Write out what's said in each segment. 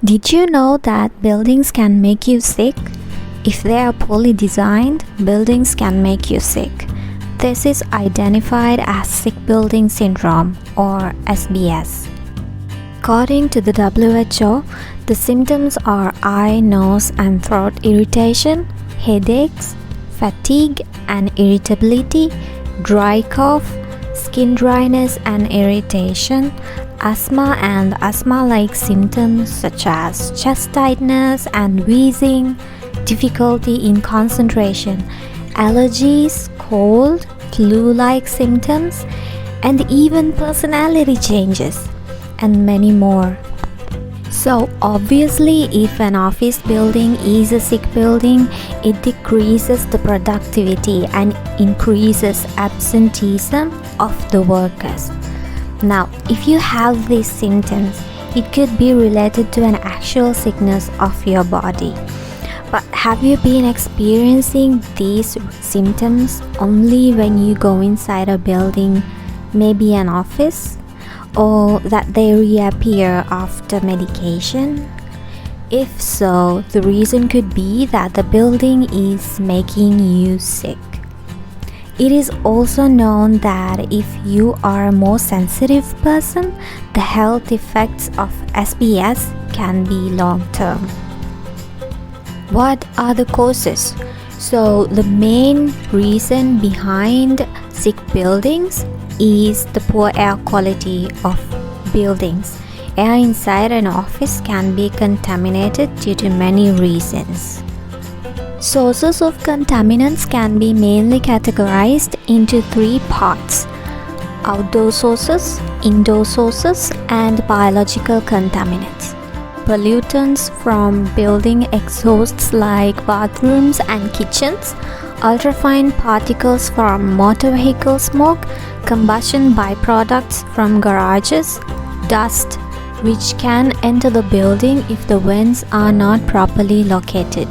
Did you know that buildings can make you sick? If they are poorly designed, buildings can make you sick. This is identified as sick building syndrome or SBS. According to the WHO, the symptoms are eye, nose, and throat irritation, headaches, fatigue and irritability, dry cough, skin dryness and irritation, asthma and asthma-like symptoms such as chest tightness and wheezing, difficulty in concentration, allergies, cold, flu-like symptoms, and even personality changes, and many more. So obviously, if an office building is a sick building, it decreases the productivity and increases absenteeism of the workers. Now, if you have these symptoms, it could be related to an actual sickness of your body. But have you been experiencing these symptoms only when you go inside a building, maybe an office? Or that they reappear after medication? If so, the reason could be that the building is making you sick. It is also known that if you are a more sensitive person, the health effects of SBS can be long-term. What are the causes? So the main reason behind sick buildings is the poor air quality of buildings. Air inside an office can be contaminated due to many reasons. Sources of contaminants can be mainly categorized into three parts: outdoor sources, indoor sources, and biological contaminants. Pollutants from building exhausts like bathrooms and kitchens, ultrafine particles from motor vehicle smoke, combustion byproducts from garages, dust, which can enter the building if the vents are not properly located.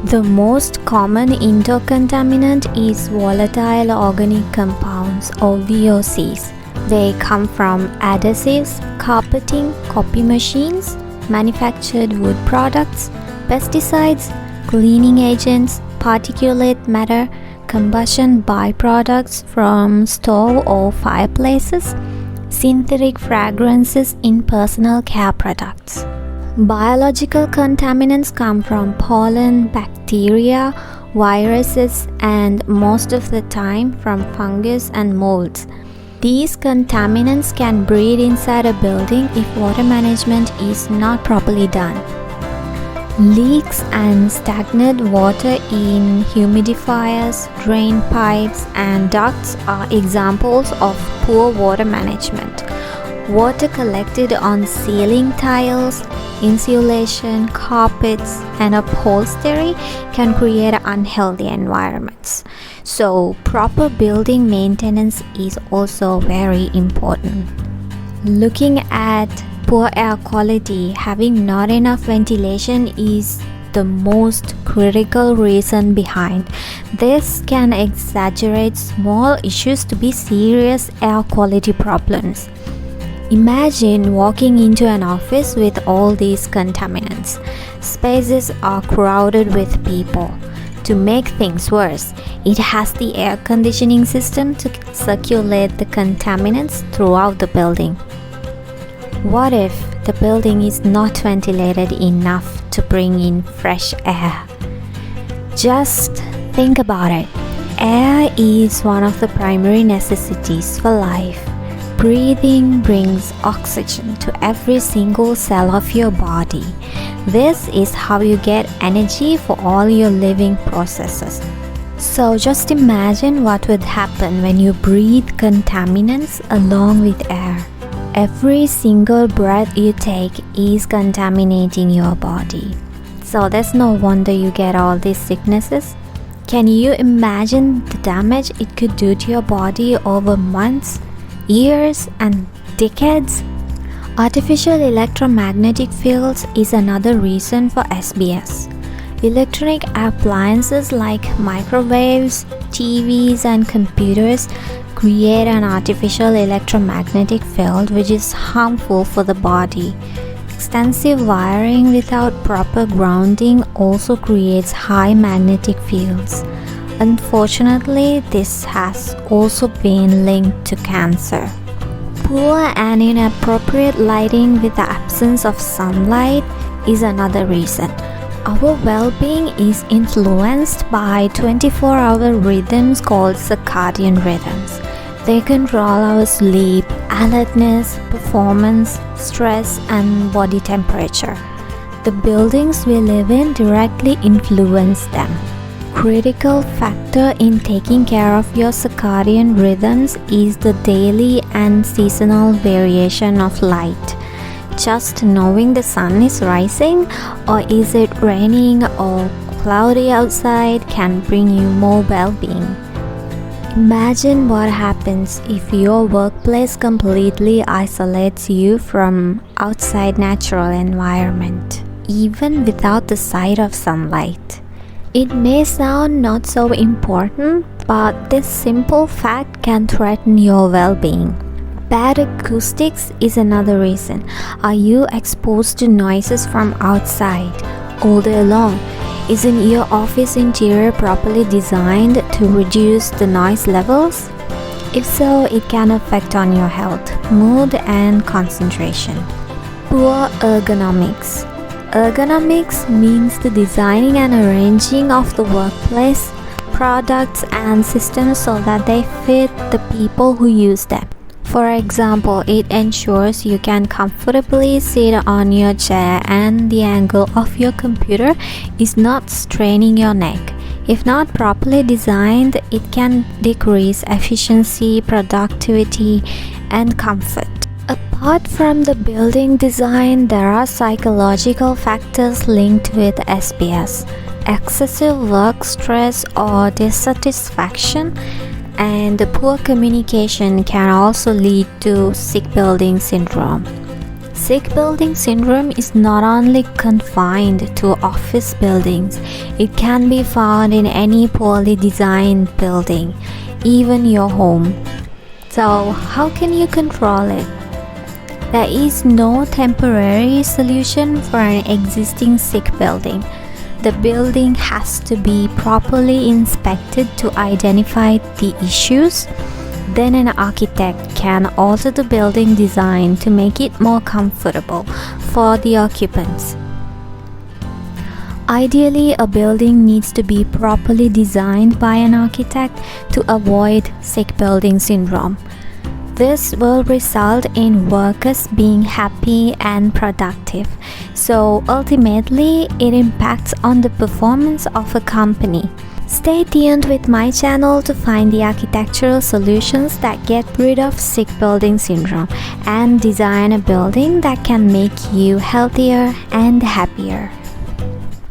The most common indoor contaminant is volatile organic compounds or VOCs. They come from adhesives, carpeting, copy machines, manufactured wood products, pesticides, cleaning agents, particulate matter, combustion byproducts from stove or fireplaces, synthetic fragrances in personal care products. Biological contaminants come from pollen, bacteria, viruses, and most of the time from fungus and molds. These contaminants can breed inside a building if water management is not properly done. Leaks and stagnant water in humidifiers, drain pipes, and ducts are examples of poor water management. Water collected on ceiling tiles, insulation, carpets, and upholstery can create unhealthy environments. So, proper building maintenance is also very important. Looking at poor air quality, having not enough ventilation is the most critical reason behind. This can exaggerate small issues to be serious air quality problems. Imagine walking into an office with all these contaminants. Spaces are crowded with people. To make things worse, it has the air conditioning system to circulate the contaminants throughout the building. What if the building is not ventilated enough to bring in fresh air? Just think about it. Air is one of the primary necessities for life. Breathing brings oxygen to every single cell of your body. This is how you get energy for all your living processes. So just imagine what would happen when you breathe contaminants along with air. Every single breath you take is contaminating your body. So there's no wonder you get all these sicknesses. Can you imagine the damage it could do to your body over months, years, and decades? Artificial electromagnetic fields is another reason for SBS. Electronic appliances like microwaves, TVs, and computers create an artificial electromagnetic field which is harmful for the body. Extensive wiring without proper grounding also creates high magnetic fields. Unfortunately, this has also been linked to cancer. Poor and inappropriate lighting with the absence of sunlight is another reason. Our well-being is influenced by 24-hour rhythms called circadian rhythms. They control our sleep, alertness, performance, stress, and body temperature. The buildings we live in directly influence them. Critical factor in taking care of your circadian rhythms is the daily and seasonal variation of light. Just knowing the sun is rising or is it raining or cloudy outside can bring you more well-being. Imagine what happens if your workplace completely isolates you from outside natural environment, even without the sight of sunlight. It may sound not so important, but this simple fact can threaten your well-being. Bad acoustics is another reason. Are you exposed to noises from outside all day long? Isn't your office interior properly designed to reduce the noise levels? If so, it can affect on your health, mood, and concentration. Poor ergonomics. Ergonomics means the designing and arranging of the workplace, products, and systems so that they fit the people who use them. For example, it ensures you can comfortably sit on your chair and the angle of your computer is not straining your neck. If not properly designed, it can decrease efficiency, productivity, and comfort. Apart from the building design, there are psychological factors linked with SBS. Excessive work stress or dissatisfaction and poor communication can also lead to sick building syndrome. Sick building syndrome is not only confined to office buildings, it can be found in any poorly designed building, even your home. So, how can you control it? There is no temporary solution for an existing sick building. The building has to be properly inspected to identify the issues. Then an architect can alter the building design to make it more comfortable for the occupants. Ideally, a building needs to be properly designed by an architect to avoid sick building syndrome. This will result in workers being happy and productive. So ultimately, it impacts on the performance of a company. Stay tuned with my channel to find the architectural solutions that get rid of sick building syndrome and design a building that can make you healthier and happier.